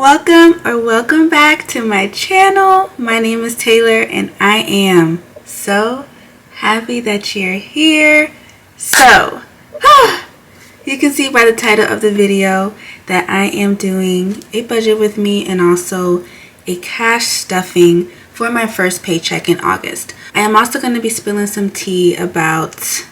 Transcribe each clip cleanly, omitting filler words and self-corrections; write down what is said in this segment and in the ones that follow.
Welcome back to my channel. My name is Taylor and I am so happy that you're here. So, you can see by the title of the video that I am doing a budget with me and also a cash stuffing for my first paycheck in August. I am also going to be spilling some tea about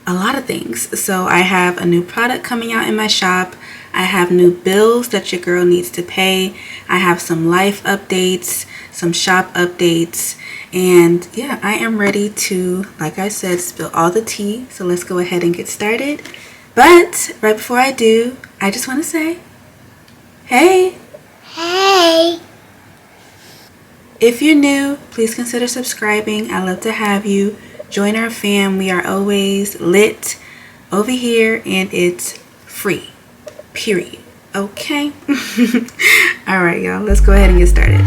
a lot of things. So I have a new product coming out in my shop. I have new bills that your girl needs to pay. I have some life updates, some shop updates, and yeah, I am ready to, like I said, spill all the tea. So let's go ahead and get started. But right before I do, I just want to say, hey. Hey. If you're new, please consider subscribing. I love to have you. Join our fam. We are always lit over here and it's free. Period. Okay? Alright, y'all. Let's go ahead and get started.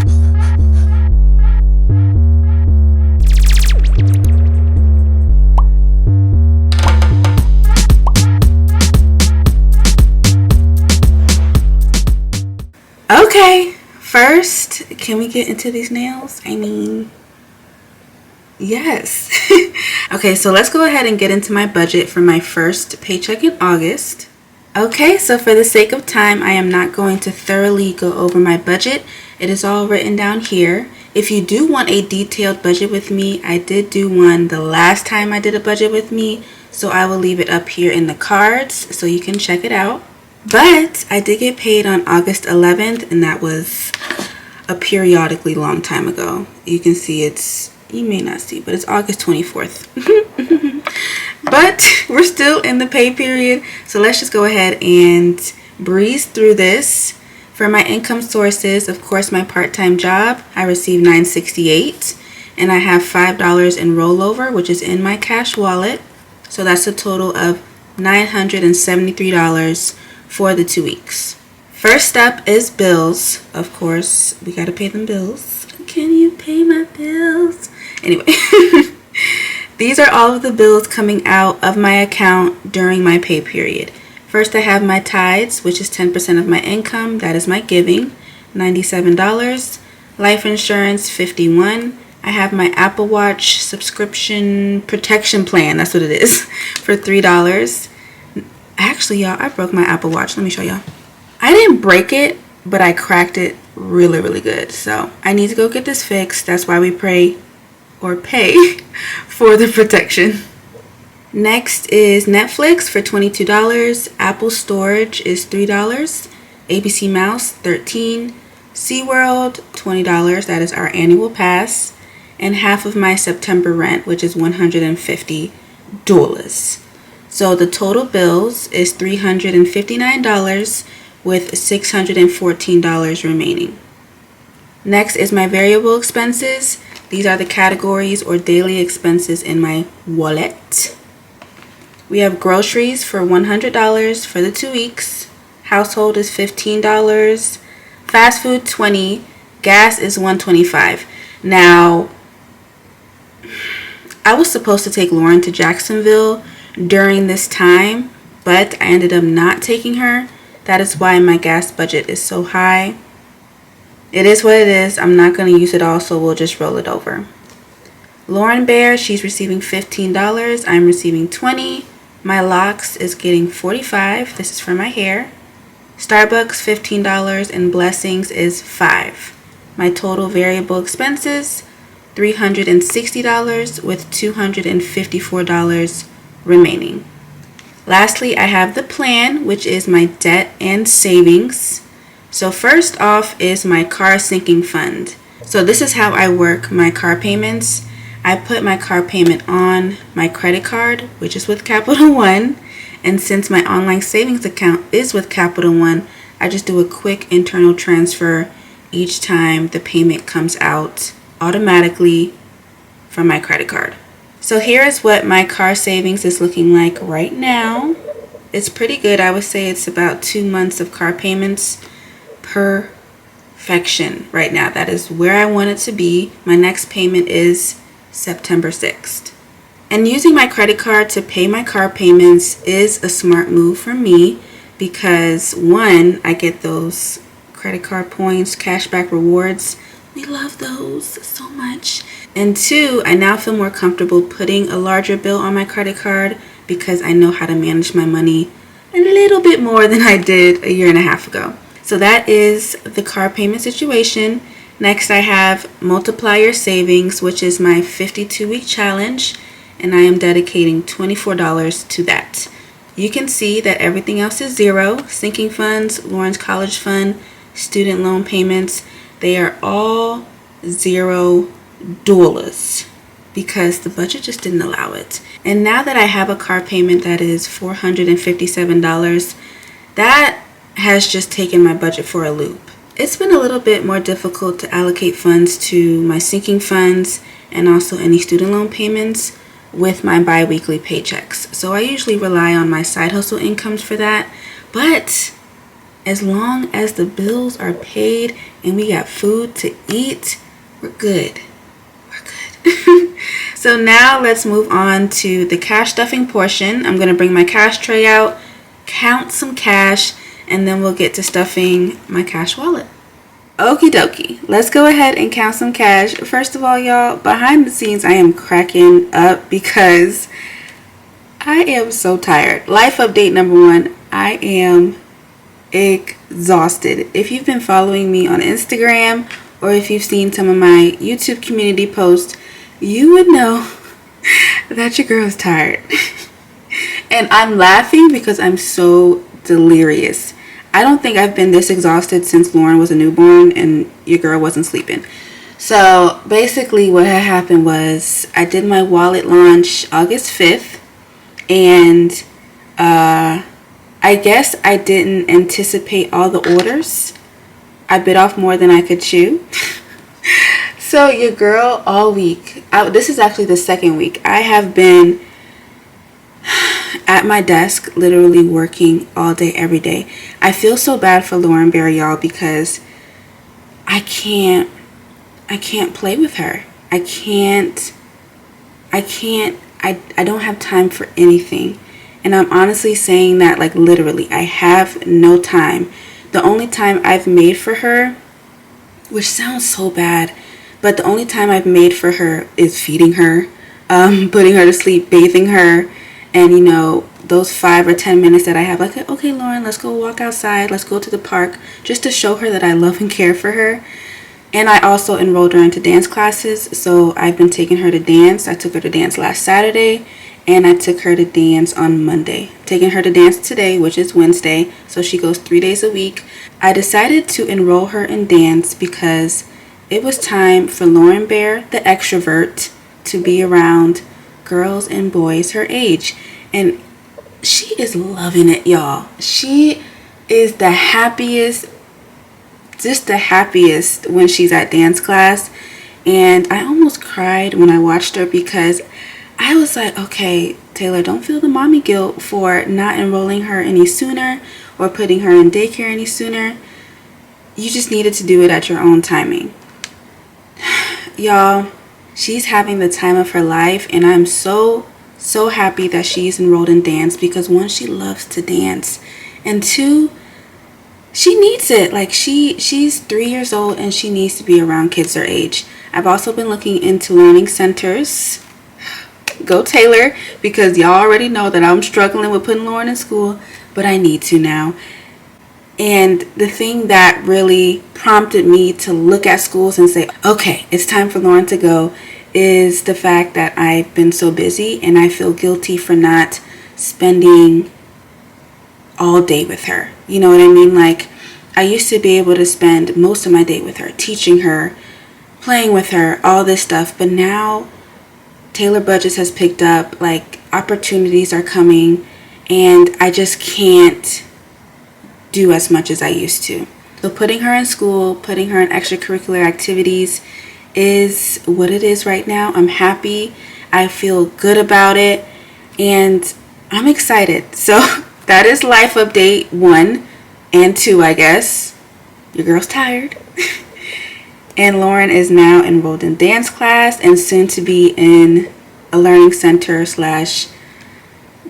Okay. First, can we get into these nails? I mean, yes. Okay, so let's go ahead and get into my budget for my first paycheck in August. Okay, so for the sake of time, I am not going to thoroughly go over my budget. It is all written down here. If you do want a detailed budget with me, I did do one the last time I did a budget with me, so I will leave it up here in the cards so you can check it out. But I did get paid on August 11th, and that was a periodically long time ago. You can see you may not see, but it's August 24th. But we're still in the pay period, so let's just go ahead and breeze through this. For my income sources, of course, my part-time job, I received $9.68, and I have $5 in rollover, which is in my cash wallet. So that's a total of $973 for the 2 weeks. First up is bills. Of course, we gotta pay them bills. Can you pay my bills? Anyway. These are all of the bills coming out of my account during my pay period. First, I have my tithes, which is 10% of my income. That is my giving, $97. Life insurance, $51. I have my Apple Watch subscription protection plan. That's what it is, for $3. Actually, y'all, I broke my Apple Watch. Let me show y'all. I didn't break it, but I cracked it really, really good. So I need to go get this fixed. That's why we pay for the protection. Next is Netflix for $22. Apple storage is $3. ABC Mouse, $13. SeaWorld, $20. That is our annual pass. And half of my September rent, which is $150. So the total bills is $359 with $614 remaining. Next is my variable expenses. These are the categories or daily expenses in my wallet. We have groceries for $100 for the 2 weeks. Household is $15. Fast food, $20. Gas is $125. Now, I was supposed to take Lauren to Jacksonville during this time, but I ended up not taking her. That is why my gas budget is so high. It is what it is. I'm not going to use it all, so we'll just roll it over. Lauren Bear, she's receiving $15. I'm receiving $20. My locks is getting $45. This is for my hair. Starbucks, $15, and blessings is $5. My total variable expenses, $360 with $254 remaining. Lastly, I have the plan, which is my debt and savings. So first off is my car sinking fund. So this is how I work my car payments. I put my car payment on my credit card, which is with Capital One. And since my online savings account is with Capital One, I just do a quick internal transfer each time the payment comes out automatically from my credit card. So here is what my car savings is looking like right now. It's pretty good. I would say it's about 2 months of car payments. Perfection right now. That is where I want it to be. My next payment is September 6th. And using my credit card to pay my car payments is a smart move for me because, one, I get those credit card points, cashback rewards. We love those so much. And 2, I now feel more comfortable putting a larger bill on my credit card because I know how to manage my money a little bit more than I did a year and a half ago. So that is the car payment situation. Next, I have Multiply Your Savings, which is my 52-week challenge, and I am dedicating $24 to that. You can see that everything else is zero. Sinking funds, Lauren's college fund, student loan payments, they are all $0 because the budget just didn't allow it. And now that I have a car payment that is $457, that has just taken my budget for a loop. It's been a little bit more difficult to allocate funds to my sinking funds and also any student loan payments with my bi-weekly paychecks. So I usually rely on my side hustle incomes for that. But as long as the bills are paid and we got food to eat, we're good. We're good. So now let's move on to the cash stuffing portion. I'm going to bring my cash tray out, count some cash, and then we'll get to stuffing my cash wallet. Okie dokie, let's go ahead and count some cash. First of all, y'all, behind the scenes, I am cracking up because I am so tired. Life update number 1, I am exhausted. If you've been following me on Instagram or if you've seen some of my YouTube community posts, you would know that your girl is tired. And I'm laughing because I'm so delirious. I don't think I've been this exhausted since Lauren was a newborn and your girl wasn't sleeping. So basically what had happened was I did my wallet launch August 5th, and I guess I didn't anticipate all the orders. I bit off more than I could chew. So your girl all week, this is actually the second week, I have been at my desk literally working all day every day. I feel so bad for Lauren Bear, y'all, because I can't play with her. I don't have time for anything. And I'm honestly saying that, like, literally, I have no time. The only time I've made for her, which sounds so bad, but the only time I've made for her is feeding her, putting her to sleep, bathing her, and, you know, those 5 or 10 minutes that I have, like, okay, Lauren, let's go walk outside, let's go to the park, just to show her that I love and care for her. And I also enrolled her into dance classes, so I've been taking her to dance. I took her to dance last Saturday, and I took her to dance on Monday. Taking her to dance today, which is Wednesday, so she goes 3 days a week. I decided to enroll her in dance because it was time for Lauren Bear, the extrovert, to be around girls and boys her age. And she is loving it, y'all. She is the happiest, just the happiest when she's at dance class. And I almost cried when I watched her because I was like, okay, Taylor, don't feel the mommy guilt for not enrolling her any sooner or putting her in daycare any sooner. You just needed to do it at your own timing. Y'all, she's having the time of her life, and I'm so happy that she's enrolled in dance because 1, she loves to dance, and 2, she needs it. Like, she's 3 years old and she needs to be around kids her age. I've also been looking into learning centers. Go Taylor, because y'all already know that I'm struggling with putting Lauren in school, but I need to now. And the thing that really prompted me to look at schools and say, okay, it's time for Lauren to go, is the fact that I've been so busy and I feel guilty for not spending all day with her. You know what I mean? Like, I used to be able to spend most of my day with her, teaching her, playing with her, all this stuff. But now Taylorbudgets has picked up, like, opportunities are coming, and I just can't do as much as I used to. So putting her in school, putting her in extracurricular activities is what it is right now. I'm happy. I feel good about it, and I'm excited. So that is life update 1 and 2, I guess. Your girl's tired. And Lauren is now enrolled in dance class and soon to be in a learning center /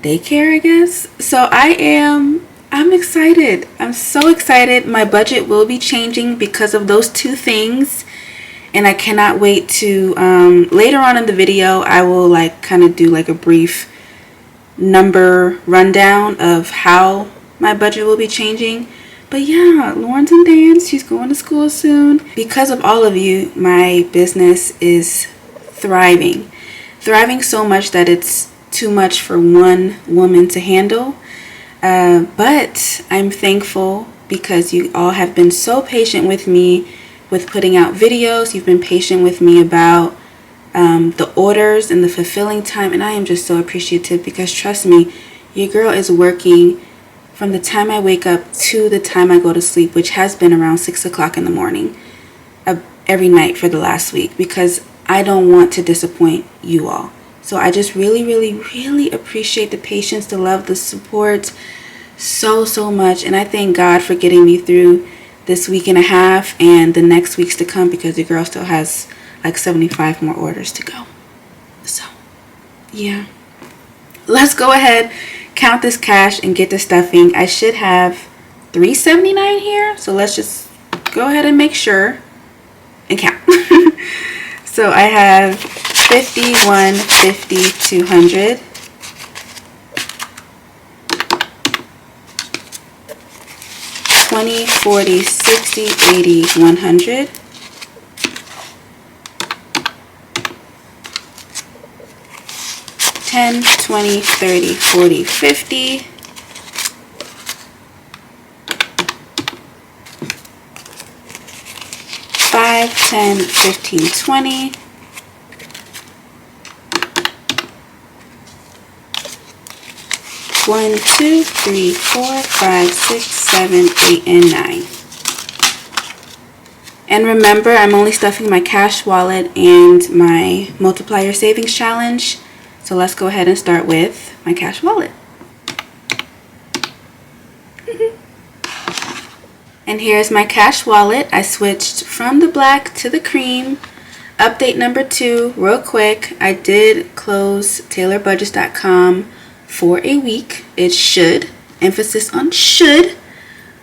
daycare, I guess. So I am I'm excited. I'm so excited. My budget will be changing because of those two things. And I cannot wait to, later on in the video, I will like kind of do like a brief number rundown of how my budget will be changing. But yeah, Lauren's in dance. She's going to school soon. Because of all of you, my business is thriving. Thriving so much that it's too much for one woman to handle. But I'm thankful because you all have been so patient with me with putting out videos. You've been patient with me about the orders and the fulfilling time. And I am just so appreciative because trust me, your girl is working from the time I wake up to the time I go to sleep, which has been around 6 o'clock in the morning every night for the last week because I don't want to disappoint you all. So I just really, really, really appreciate the patience, the love, the support so much. And I thank God for getting me through this week and a half and the next weeks to come because the girl still has like 75 more orders to go. So, yeah. Let's go ahead, count this cash, and get the stuffing. I should have $3.79 here. So let's just go ahead and make sure and count. So I have 50, 150, 200, 20, 40, 60, 80, 100, 10, 20, 30, 40, 50, 5, 10, 15, 20, 1, 2, 3, 4, 5, 6, 7, 8, and 9. And remember, I'm only stuffing my cash wallet and my multiplier savings challenge. So let's go ahead and start with my cash wallet. And here's my cash wallet. I switched from the black to the cream. Update number 2, real quick. I did close Taylorbudgets.com for a week. It should, emphasis on should,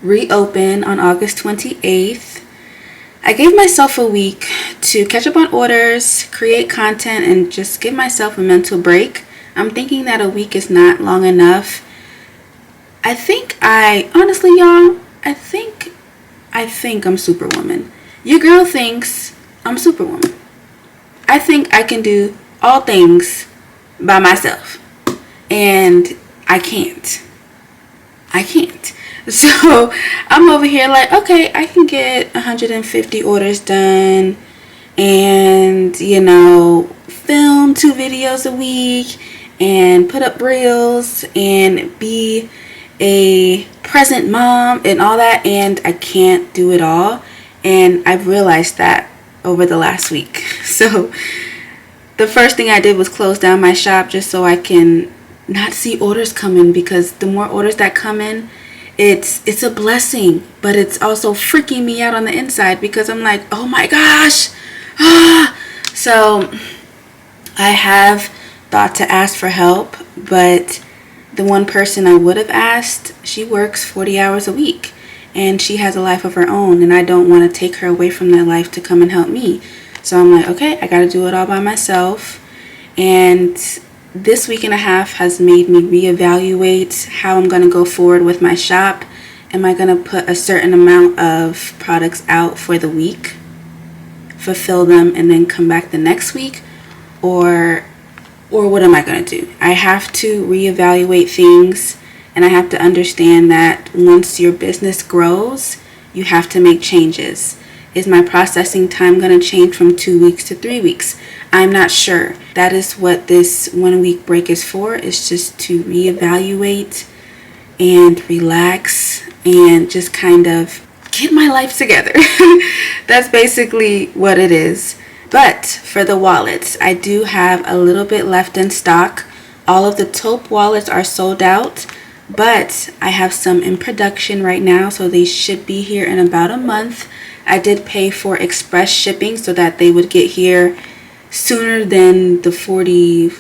reopen on August 28th. I gave myself a week to catch up on orders, create content, and just give myself a mental break. I'm thinking that a week is not long enough. Honestly, y'all, I think I'm Superwoman. Your girl thinks I'm Superwoman. I think I can do all things by myself. And I can't. So I'm over here like, okay, I can get 150 orders done and, film 2 videos a week and put up reels and be a present mom and all that, and I can't do it all. And I've realized that over the last week. So the first thing I did was close down my shop just so I can not see orders come in, because the more orders that come in, it's a blessing, but it's also freaking me out on the inside because I'm like, oh my gosh. So I have thought to ask for help, but the one person I would have asked, she works 40 hours a week and she has a life of her own, and I don't want to take her away from that life to come and help me. So I'm like, okay, I got to do it all by myself. And this week and a half has made me reevaluate how I'm going to go forward with my shop. Am I going to put a certain amount of products out for the week, fulfill them, and then come back the next week? Or what am I going to do? I have to reevaluate things, and I have to understand that once your business grows, you have to make changes. Is my processing time going to change from 2 weeks to 3 weeks? I'm not sure. That is what this 1 week break is for. It's just to reevaluate and relax and just kind of get my life together. That's basically what it is. But for the wallets, I do have a little bit left in stock. All of the taupe wallets are sold out, but I have some in production right now, so they should be here in about a month. I did pay for express shipping so that they would get here sooner than the 40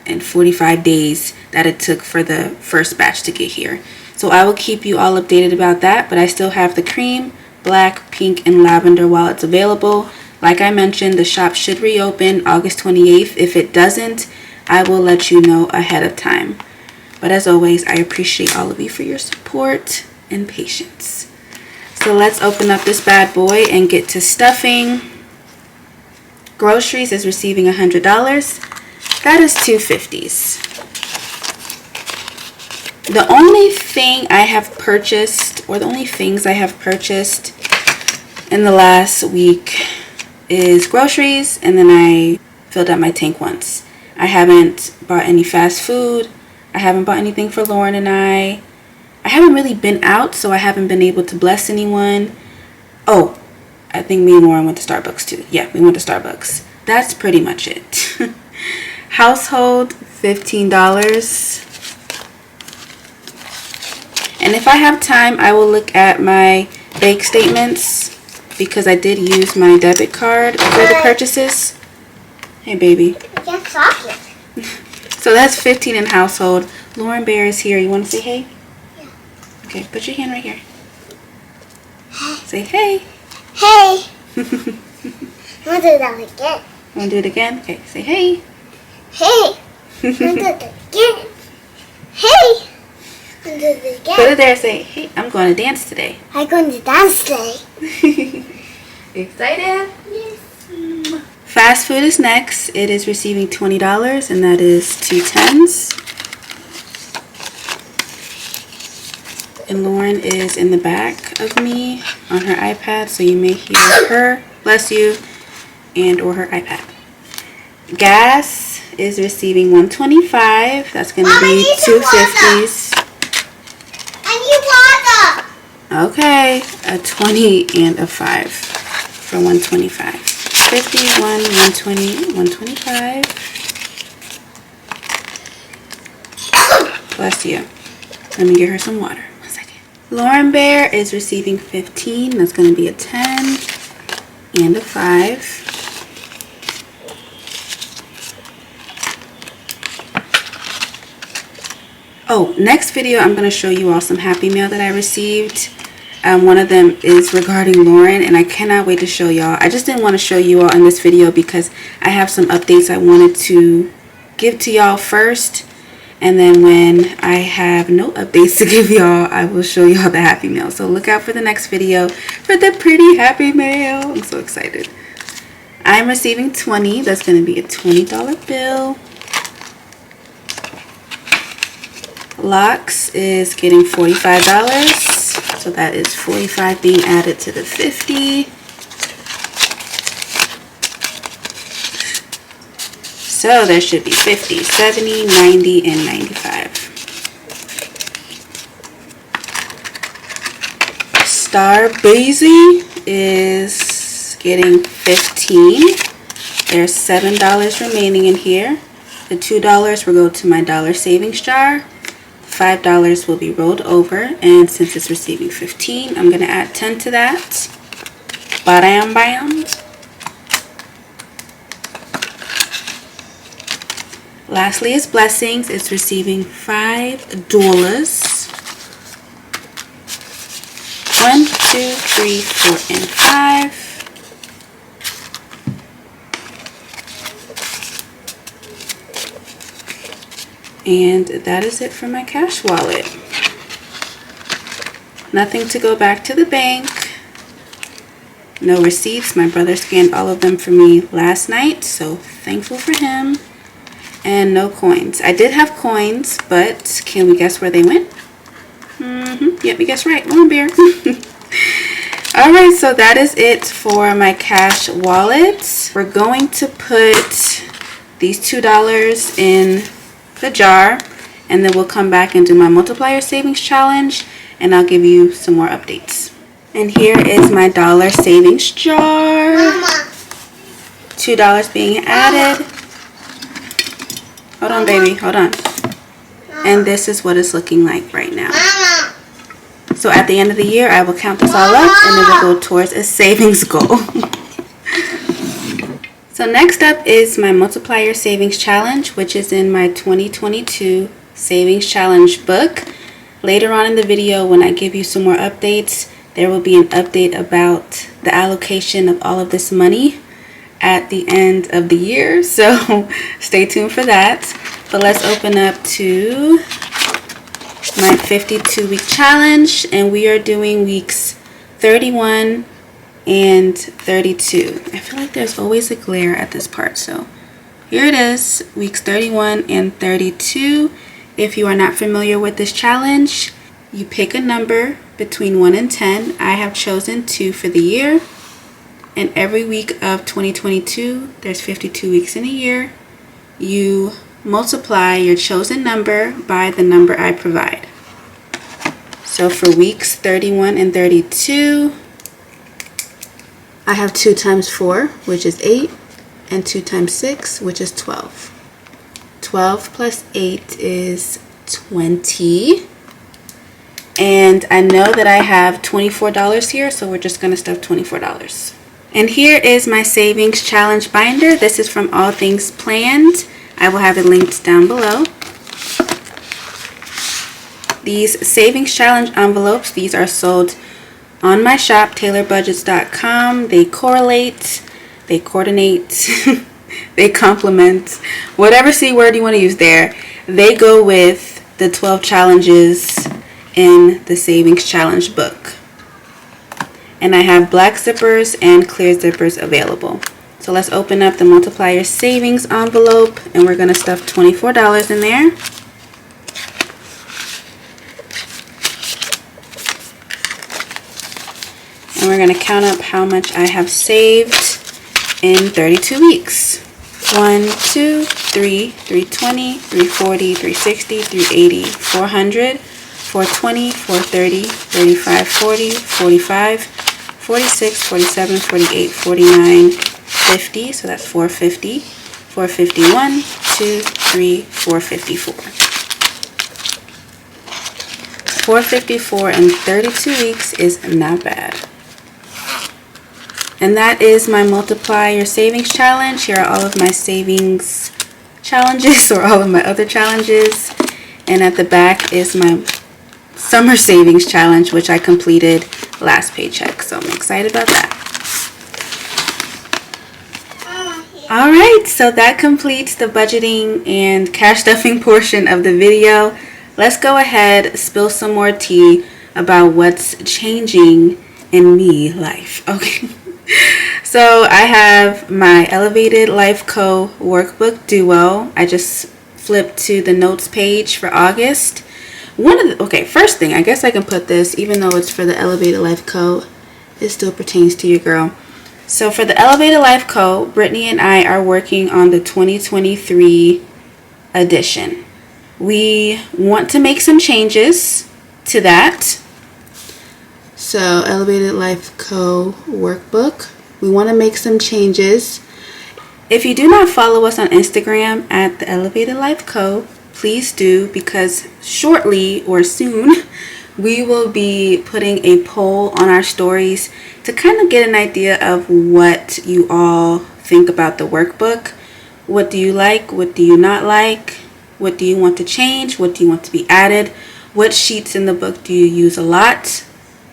and 45 days that it took for the first batch to get here. So I will keep you all updated about that, but I still have the cream, black, pink, and lavender while it's available. Like I mentioned, the shop should reopen August 28th. If it doesn't, I will let you know ahead of time. But as always, I appreciate all of you for your support and patience. So let's open up this bad boy and get to stuffing. Groceries is receiving $100. That is 2 50s. The only thing I have purchased, or the only things I have purchased in the last week is groceries, and then I filled up my tank once. I haven't bought any fast food. I haven't bought anything for Lauren and I haven't really been out, so I haven't been able to bless anyone. Oh, I think me and Lauren went to Starbucks too. Yeah, we went to Starbucks. That's pretty much it. Household, $15. And if I have time, I will look at my bank statements because I did use my debit card for the purchases. Hey, baby. So that's 15 in household. Lauren Bear is here. You want to say hey? Yeah. Okay, put your hand right here. Say hey. Hey. I want to do that again. Want to do it again? Okay, say hey. Hey. I want to do it again. Hey. I want to do it again. Put it there. Say hey. I'm going to dance today. I'm going to dance today. Excited? Yes. Fast food is next. It is receiving $20, and that is 2 10s. And Lauren is in the back of me on her iPad, so you may hear her, bless you, and or her iPad. Gas is receiving $125. That's going to be 2 50s. I need water. Okay, a 20 and a 5 for $125. 51, 120, 125. Bless you. Let me get her some water. 1 second. Lauren Bear is receiving 15. That's going to be a 10 and a 5. Oh, next video I'm going to show you all some Happy Mail that I received. One of them is regarding Lauren, and I cannot wait to show y'all. I just didn't want to show you all in this video because I have some updates I wanted to give to y'all first, and then when I have no updates to give y'all, I will show y'all the Happy Mail. So look out for the next video for the pretty Happy Mail. I'm so excited. I'm receiving 20. That's going to be a $20 bill. Locks is getting $45. So that is 45 being added to the 50. So there should be 50, 70, 90, and 95. Star Basie is getting 15. There's $7 remaining in here. The $2 will go to my dollar savings jar. $5 will be rolled over, and since it's receiving 15, I'm going to add 10 to that. Bam, bam. Lastly is Blessings. It's receiving $5. 1, 2, 3, 4, and 5. And that is it for my cash wallet. Nothing to go back to the bank. No receipts. My brother scanned all of them for me last night, so thankful for him. And no coins. I did have coins, but can we guess where they went? Yep, you guessed right. Lauren Bear. Alright, so that is it for my cash wallet. We're going to put these $2 in the jar, and then we'll come back and do my multiplier savings challenge, and I'll give you some more updates. And here is my dollar savings jar. Mama. $2 being added. Hold on, baby, hold on. And this is what it's looking like right now. Mama. So at the end of the year, I will count this all up, and it will go towards a savings goal. So next up is my multiplier savings challenge, which is in my 2022 savings challenge book. Later on in the video, when I give you some more updates, there will be an update about the allocation of all of this money at the end of the year. So stay tuned for that. But let's open up to my 52-week challenge, and we are doing weeks 31 and 32. I feel like there's always a glare at this part, so here it is, weeks 31 and 32. If you are not familiar with this challenge, you pick a number between 1 and 10. I have chosen 2 for the year. And every week of 2022, there's 52 weeks in a year. You multiply your chosen number by the number I provide. So for weeks 31 and 32, I have 2 times 4, which is 8, and 2 times 6, which is 12. 12 plus 8 is 20. And I know that I have $24 here, so we're just going to stuff $24. And here is my savings challenge binder. This is from All Things Planned. I will have it linked down below. These savings challenge envelopes, these are sold on my shop, Taylorbudgets.com. They correlate, they coordinate, they complement, whatever C word you want to use there. They go with the 12 challenges in the savings challenge book. And I have black zippers and clear zippers available. So let's open up the multiplier savings envelope, and we're going to stuff $24 in there. And we're going to count up how much I have saved in 32 weeks. 1, 2, 3, 320, 340, 360, 380, 400, 420, 430, 35, 40, 45, 46, 47, 48, 49, 50. So that's 450, 451, 2, 3, 454. 454 in 32 weeks is not bad. And that is my multiply your savings challenge. Here are all of my savings challenges, or all of my other challenges. And at the back is my summer savings challenge, which I completed last paycheck. So I'm excited about that. Alright, so that completes the budgeting and cash stuffing portion of the video. Let's go ahead, spill some more tea about what's changing in me life. Okay. So I have my Elevated Life Co. Workbook Duo. I just flipped to the notes page for August. First thing, I guess I can put this, even though it's for the Elevated Life Co., it still pertains to your girl. So for the Elevated Life Co., Brittany and I are working on the 2023 edition. We want to make some changes to that. So Elevated Life Co. Workbook. We want to make some changes. If you do not follow us on Instagram at the Elevated Life Co., please do, because shortly or soon we will be putting a poll on our stories to kind of get an idea of what you all think about the workbook. What do you like? What do you not like? What do you want to change? What do you want to be added? What sheets in the book do you use a lot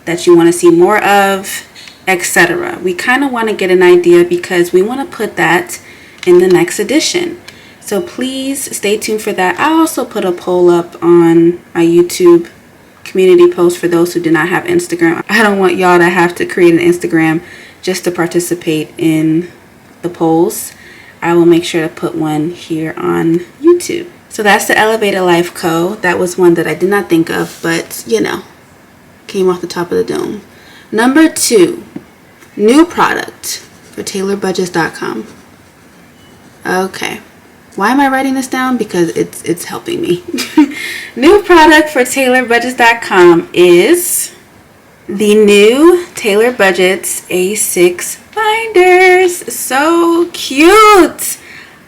that you want to see more of, etc. We kind of want to get an idea because we want to put that in the next edition. So please stay tuned for that. I also put a poll up on my YouTube community post for those who do not have Instagram. I don't want y'all to have to create an Instagram just to participate in the polls. I will make sure to put one here on YouTube. So that's the Elevated Life Co. That was one that I did not think of, but you know, came off the top of the dome. Number 2, new product for Taylorbudgets.com. Okay. Why am I writing this down? Because it's helping me. New product for Taylorbudgets.com is the new Taylorbudgets A6 binders. So cute.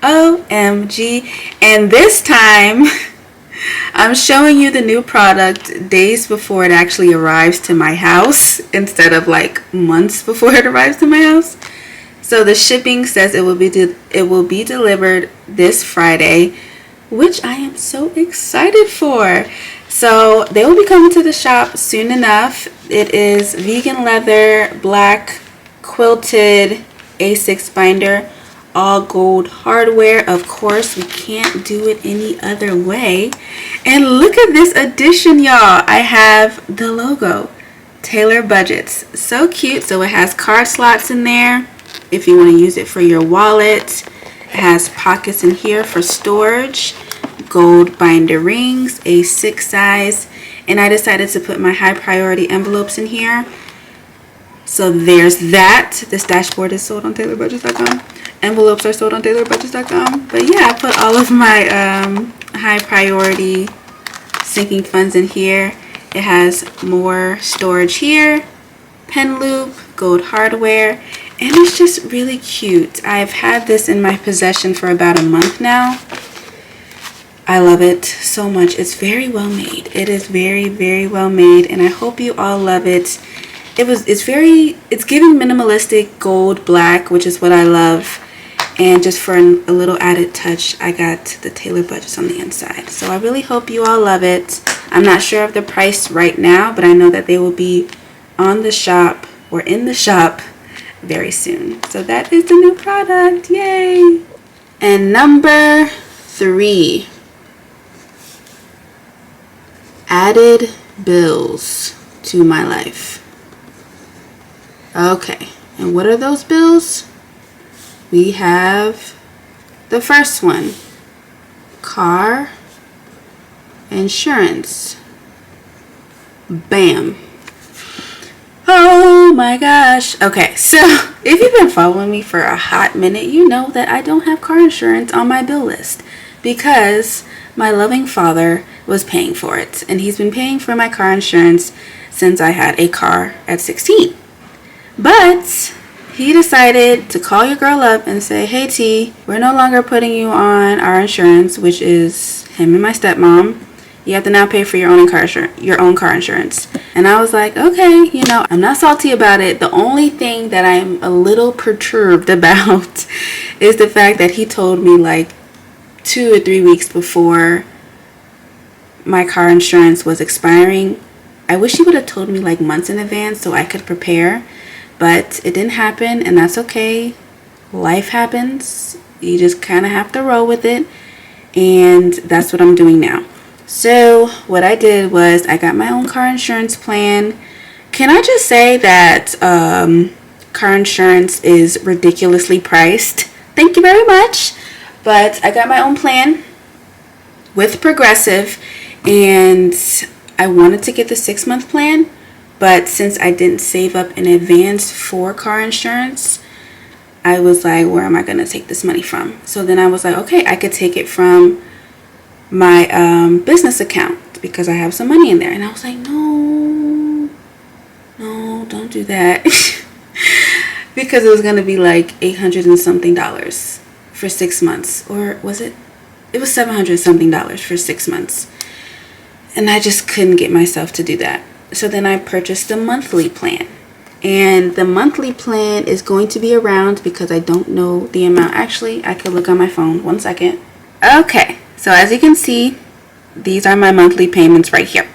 OMG. And this time I'm showing you the new product days before it actually arrives to my house instead of like months before it arrives to my house. So the shipping says it will be delivered this Friday, which I am so excited for. So they will be coming to the shop soon enough. It is vegan leather, black, quilted A6 binder, all gold hardware. Of course, we can't do it any other way. And look at this addition, y'all. I have the logo, Taylorbudgets. So cute. So it has card slots in there if you want to use it for your wallet. It has pockets in here for storage, gold binder rings, a 6 size, and I decided to put my high priority envelopes in here. So there's that. This dashboard is sold on Taylorbudgets.com. Envelopes are sold on Taylorbudgets.com. But yeah, I put all of my high priority sinking funds in here. It has more storage here, pen loop, gold hardware, and it's just really cute. I've had this in my possession for about a month now. I love it so much. It's very well made. It is very, very well made, and I hope you all love it. It's giving minimalistic gold black, which is what I love. And just for a little added touch, I got the Taylorbudgets on the inside. So I really hope you all love it. I'm not sure of the price right now, but I know that they will be on the shop or in the shop very soon. So that is the new product. Yay! And number 3. Added bills to my life. Okay, and what are those bills? We have the first one, car insurance. Bam. Oh my gosh. Okay, so if you've been following me for a hot minute, you know that I don't have car insurance on my bill list because my loving father was paying for it, and he's been paying for my car insurance since I had a car at 16. But he decided to call your girl up and say, hey T, we're no longer putting you on our insurance, which is him and my stepmom. You have to now pay for your own car insurance. And I was like, okay, I'm not salty about it. The only thing that I'm a little perturbed about is the fact that he told me like 2 or 3 weeks before my car insurance was expiring. I wish he would have told me like months in advance so I could prepare, but it didn't happen, and that's okay. Life happens. You just kind of have to roll with it, and that's what I'm doing now. So what I did was I got my own car insurance plan. Can I just say that car insurance is ridiculously priced? Thank you very much. But I got my own plan with Progressive, and I wanted to get the 6-month plan, but since I didn't save up in advance for car insurance, I was like, where am I going to take this money from? So then I was like, okay, I could take it from my business account because I have some money in there. And I was like, no, don't do that. Because it was going to be like $800 and something for 6 months. Or was it? It was $700 something for 6 months. And I just couldn't get myself to do that. So then I purchased the monthly plan. And the monthly plan is going to be around, because I don't know the amount. Actually, I could look on my phone. 1 second. Okay. So as you can see, these are my monthly payments right here.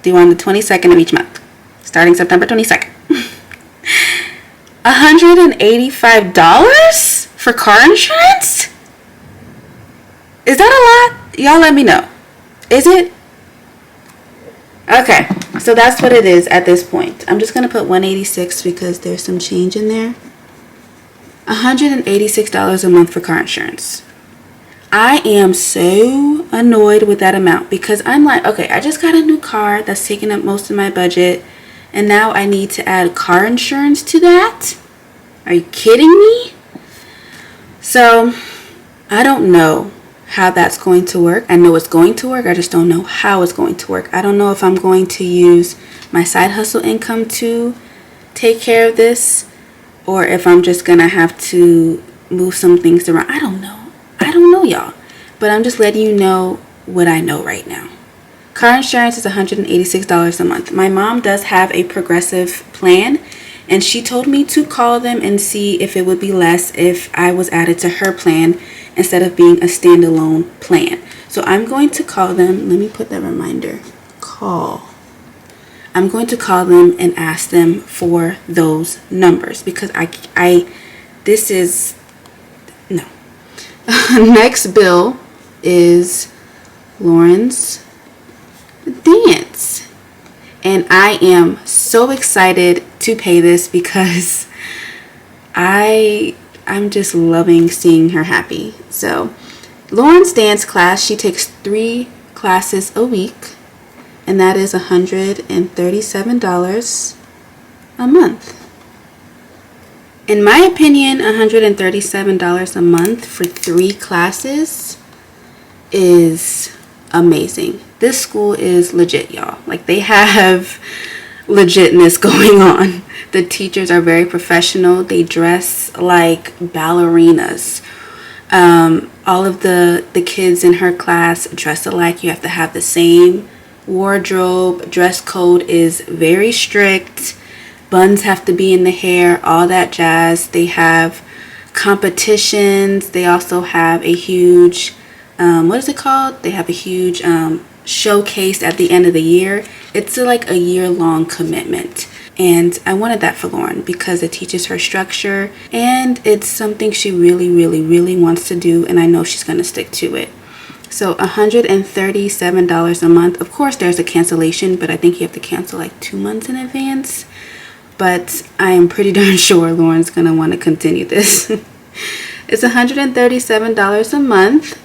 Due on the 22nd of each month. Starting September 22nd. $185 for car insurance? Is that a lot? Y'all let me know. Is it? Okay, so that's what it is at this point. I'm just going to put $186 because there's some change in there. $186 a month for car insurance. I am so annoyed with that amount because I'm like, okay, I just got a new car that's taking up most of my budget, and now I need to add car insurance to that? Are you kidding me? So I don't know how that's going to work. I know it's going to work. I just don't know how it's going to work. I don't know if I'm going to use my side hustle income to take care of this, or if I'm just going to have to move some things around. I don't know, y'all. But I'm just letting you know what I know right now. Car insurance is $186 a month. My mom does have a Progressive plan, and she told me to call them and see if it would be less if I was added to her plan instead of being a standalone plan. So I'm going to call them. Let me put that reminder. Call. I'm going to call them and ask them for those numbers because this is, no. Next bill is Lauren's dance. And I am so excited to pay this because I'm just loving seeing her happy. So Lauren's dance class, she takes 3 classes a week, and that is $137 a month. In my opinion, $137 a month for 3 classes is amazing. This school is legit, y'all. Like, they have legitness going on. The teachers are very professional. They dress like ballerinas. All of the kids in her class dress alike. You have to have the same wardrobe. Dress code is very strict. Buns have to be in the hair, all that jazz. They have competitions. They also have a huge, what is it called? They have a huge showcase at the end of the year. It's like a year-long commitment. And I wanted that for Lauren because it teaches her structure and it's something she really, really, really wants to do, and I know she's going to stick to it. So $137 a month. Of course, there's a cancellation, but I think you have to cancel like 2 months in advance. But I am pretty darn sure Lauren's going to want to continue this. It's $137 a month.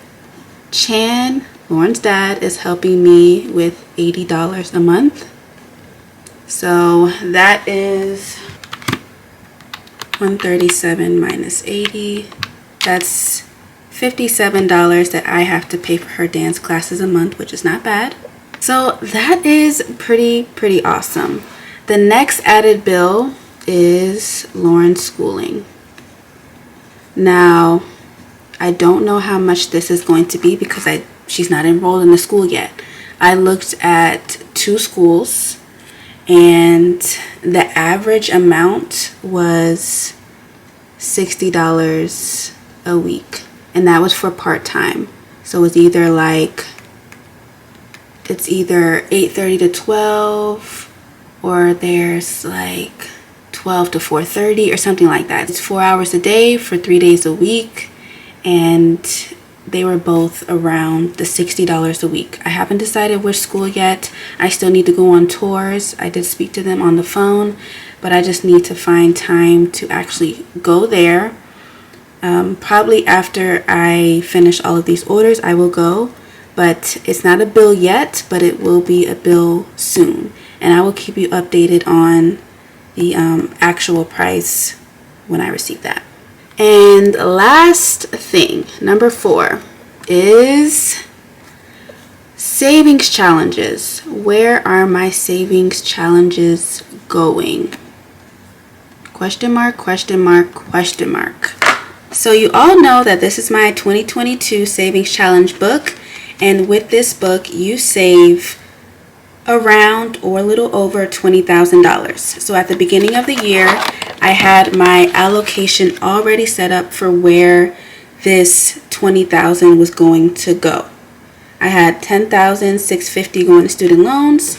Chan, Lauren's dad, is helping me with $80 a month. So that is 137 minus 80. That's $57 that I have to pay for her dance classes a month, which is not bad. So that is pretty awesome. The next added bill is Lauren's schooling. Now, I don't know how much this is going to be because she's not enrolled in the school yet. I looked at 2 schools and the average amount was $60 a week. And that was for part-time. So it's either 8:30 to 12, or there's like 12 to 4:30 or something like that. It's 4 hours a day for 3 days a week, and they were both around the $60 a week. I haven't decided which school yet. I still need to go on tours. I did speak to them on the phone, but I just need to find time to actually go there. Probably after I finish all of these orders, I will go, but it's not a bill yet, but it will be a bill soon. And I will keep you updated on the actual price when I receive that. And last thing, number 4, is savings challenges. Where are my savings challenges going? Question mark, question mark, question mark. So you all know that this is my 2022 Savings Challenge book. And with this book, you save around or a little over $20,000. So at the beginning of the year, I had my allocation already set up for where this $20,000 was going to go. I had $10,650 going to student loans,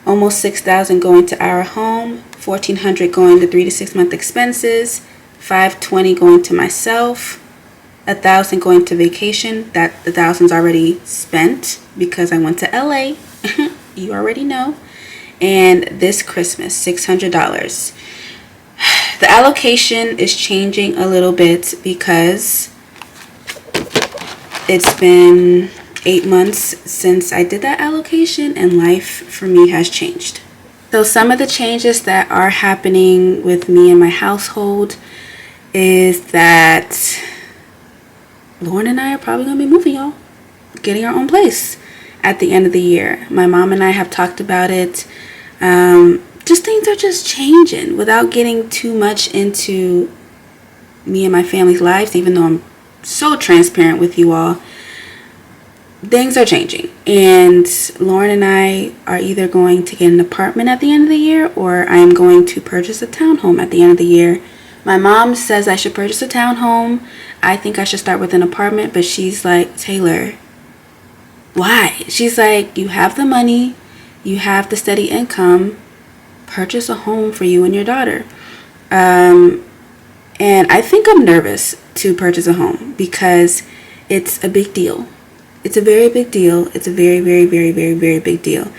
almost $6,000 going to our home, $1,400 going to 3 to 6 month expenses, $520 going to myself, $1,000 going to vacation. That the $1,000's already spent because I went to LA. You already know. And this Christmas, $600. The allocation is changing a little bit because it's been 8 months since I did that allocation, and life for me has changed. So some of the changes that are happening with me and my household is that Lauren and I are probably going to be moving, y'all. Getting our own place at the end of the year. My mom and I have talked about it. Just things are just changing without getting too much into me and my family's lives, even though I'm so transparent with you all. Things are changing, and Lauren and I are either going to get an apartment at the end of the year, or I am going to purchase a townhome at the end of the year. My mom says I should purchase a townhome. I think I should start with an apartment, but she's like, Taylor, why? She's like, you have the money, you have the steady income, purchase a home for you and your daughter. And I think I'm nervous to purchase a home because it's a big deal. It's a very big deal. It's a very, very, very, very, very big deal.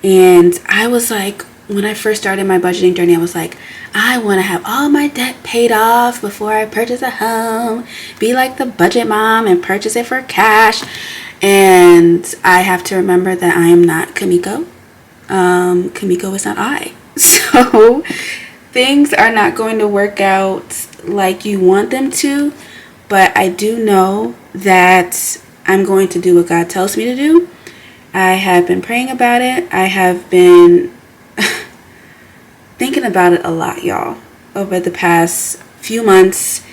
And I was like, when I first started my budgeting journey, I was like, I want to have all my debt paid off before I purchase a home. Be like the budget mom and purchase it for cash. And I have to remember that I am not Kamiko. Kamiko is not I. So things are not going to work out like you want them to. But I do know that I'm going to do what God tells me to do. I have been praying about it. I have been thinking about it a lot, y'all, over the past few months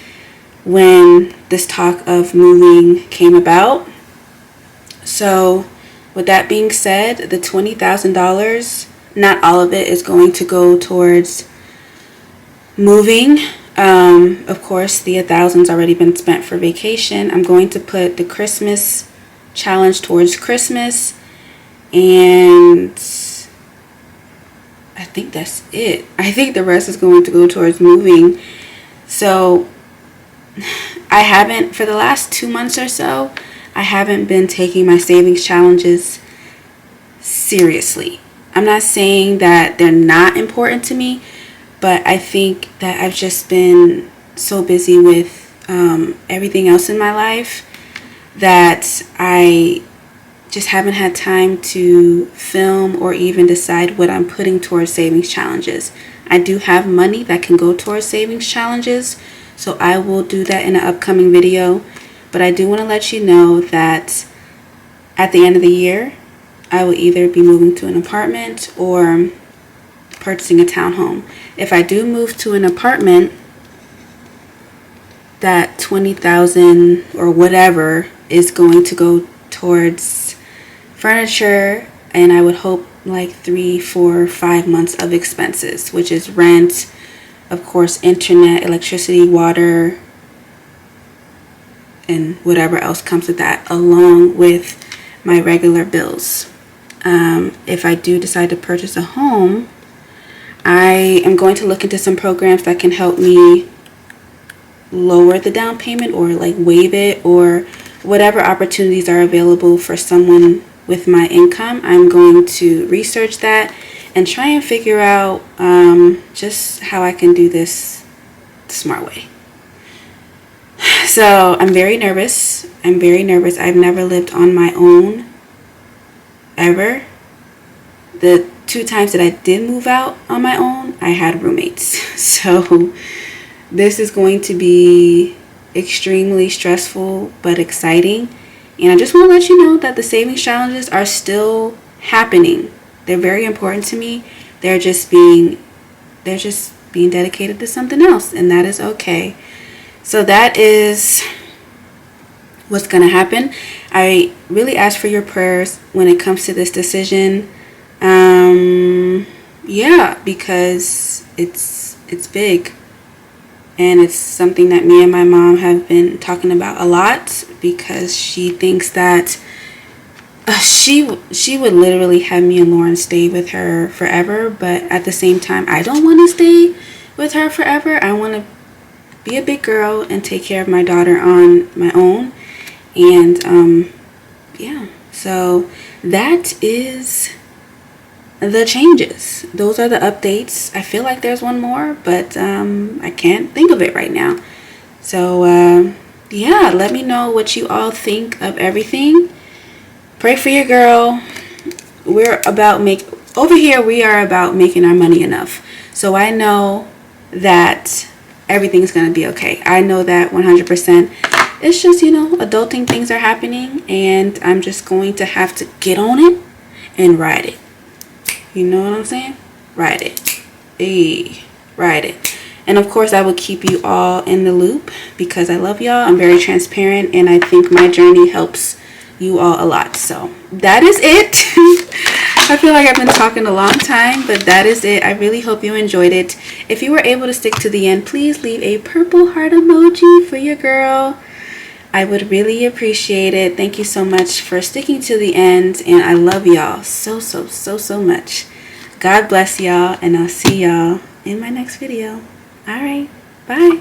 when this talk of moving came about. So with that being said, the $20,000, not all of it is going to go towards moving. Of course, the $1,000's already been spent for vacation. I'm going to put the Christmas challenge towards Christmas, and I think that's it. I think the rest is going to go towards moving. So I haven't, for the last 2 months or so, I haven't been taking my savings challenges seriously. I'm not saying that they're not important to me, but I think that I've just been so busy with everything else in my life that I just haven't had time to film or even decide what I'm putting towards savings challenges. I do have money that can go towards savings challenges, so I will do that in an upcoming video. But I do want to let you know that at the end of the year, I will either be moving to an apartment or purchasing a townhome. If I do move to an apartment, that $20,000 or whatever is going to go towards furniture, and I would hope like 3, 4, 5 months of expenses, which is rent, of course, internet, electricity, water, and whatever else comes with that, along with my regular bills. If I do decide to purchase a home, I am going to look into some programs that can help me lower the down payment or like waive it, or whatever opportunities are available for someone with my income. I'm going to research that and try and figure out just how I can do this the smart way. So I'm very nervous. I've never lived on my own ever. The 2 times that I did move out on my own, I had roommates. So this is going to be extremely stressful but exciting. And I just want to let you know that the savings challenges are still happening. They're very important to me. They're just being dedicated to something else, and that is okay. So that is what's going to happen. I really ask for your prayers when it comes to this decision. Because it's big, and it's something that me and my mom have been talking about a lot, because she thinks that she would literally have me and Lauren stay with her forever, but at the same time I don't want to stay with her forever. I want to be a big girl and take care of my daughter on my own. And so that is the changes. Those are the updates. I feel like there's one more, but I can't think of it right now. So let me know what you all think of everything. Pray for your girl. We are about making our money enough. So I know that everything's going to be okay. I know that 100%. It's just, adulting things are happening, and I'm just going to have to get on it and ride it. You know what I'm saying? Ride it. Hey, ride it. And of course, I will keep you all in the loop because I love y'all. I'm very transparent, and I think my journey helps you all a lot. So that is it. I feel like I've been talking a long time, but that is it. I really hope you enjoyed it. If you were able to stick to the end, please leave a purple heart emoji for your girl. I would really appreciate it. Thank you so much for sticking to the end, and I love y'all so much. God bless y'all, and I'll see y'all in my next video. All right, bye.